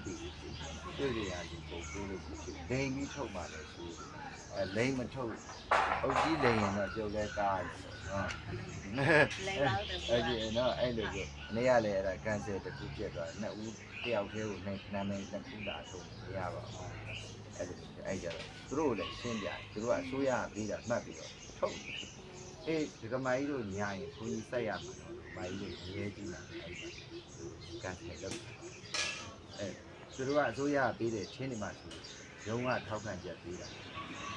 ကြီးတည်တွေ့ကြရတယ်ပုံတွေ့လို့လိန်ပြီးထုတ်ပါလေဆိုလိန်မထုတ်အုပ်ကြီးလိန်ရင်တော့ပြုတ်လဲကားနော်အဲ့ဒီနော်အဲ့လိုကိုနေ့ကလည်းအဲ့ဒါကန်ဆယ်တစ်ခုပြတ်သွားနှစ်ဦးတယောက်တည်းကိုနာမည်တစ်ခုလာထုတ်မရပါဘူးအဲ့ကြတော့သူတို့လည်းရှင်းပြသူတို့ကအစိုးရပြီးတာမှတ်ပြီးတော့ထုတ်အေးဒီကမိုင်းတို့ညာရင်ဘုန်းကြီးဆက်ရမှာတော့မိုင်းတို့ရဲကြီးလာအဲ့ဒါကန်ဆယ်လုပ်အဲသူတို့ကအစိုးရပေးတယ်ချင်းနေမှဆိုရုံးကထောက်ခံချက်ပေးတာ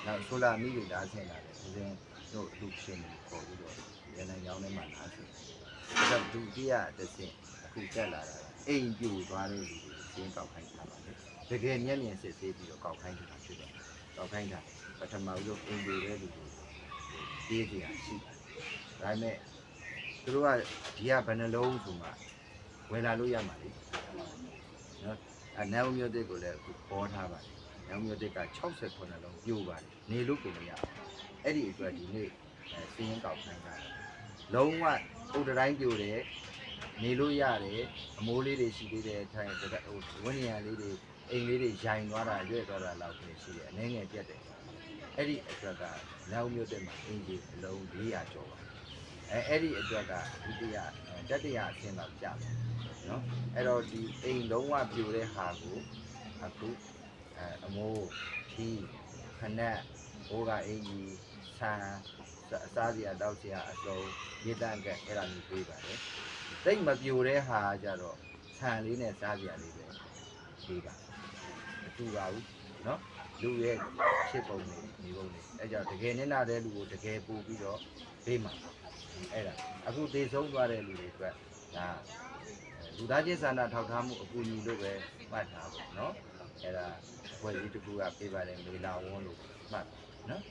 နောက်ဆိုလာမိတွေလာဆင်းလာတယ်ဦးစင်းတို့အလူရှင်တွေပေါ်ပြီးတော့ရန်နိုင်ရောင်းထဲမှာလာဆင်းဒါဒုတိယတစ်ဆင့်အခုတက်လာတာအိမ်ပြိုသွားတဲ့လူတွေရှင်းကောက်ခိုင်းထားပါလေတကယ်မျက်မြင်စစ်ဆေးပြီးတော့ကောက်ခိုင်းတာဖြစ်တယ်ကောက်ခိုင်းတာပထမဆုံးအိမ်ပြိုတဲ့လူတွေပြေးကြရရှိဒါပေမဲ့သူတို့ကဒီကဘယ်နှလုံးဆိုမှဝယ်လာလို့ရမှာလေနော်အနောက်မြို့တဲ့ကိုလည်းအခုပေါ်ထားပါတယ်နောက်မြို့တဲ့က69လုံးပြိုပါတယ်နေလို့ကိုမရအဲ့ဒီအတွက်ဒီနေ့စင်းရင်ကောက်ခိုင်းတာလုံးဝဥဒတိုင်းပြိုတယ်နေလို့ရတယ်အမိုးလေးတွေရှိသေးတယ်ထိုင်ဟိုဝင်းနေရလေးတွေအိမ်လေးတွေရိုင်သွားတာရွက်သွားတာလောက်ပဲရှိတယ်အနေငယ်ပြတ်တယ်အဲ့ဒီအတွက်ကနောက်မြို့တဲ့မှာအင်ဂျီအလုံး400ကျော်ပါအဲ့ဒီအတွက်ကဒုတိယတတိယအဆင့်လောက်ကြာတယ်နော်အဲ့တော့ဒီအိမ်လုံးဝပြိုတဲ့ဟာကိုအခုအမိုးထီးခနက်ဘိုးကအင်ကြီးဆန်အစားစီအတောက်စီအစုံရေတန့်ကအဲ့ဒါမျိုးပေးပါတယ်တိတ်မပြိုတဲ့ဟာကြတော့ဆန်လေးနဲ့စားစီလေးပဲပေးပါမတူပါဘူးနော်လူရဲ့ချစ်ပုံနေနေပုံနေအဲ့ကြောင့်တကယ်နင်းလာတဲ့လူကိုတကယ်ပို့ပြီးတော့ပေးမှာအဲ့ဒါအခုသေဆုံးသွားတဲ့လူတွေအတွက်ဒါလူသားချင်းစာနာထောက်ထားမှုအကူအညီလို့ပဲမှတ်ထားပါနော်အဲ့ဒါဘွယ်ကြီးတစ်ခုကပေးပါတယ်မေလာဝန်းလို့မှတ်နော်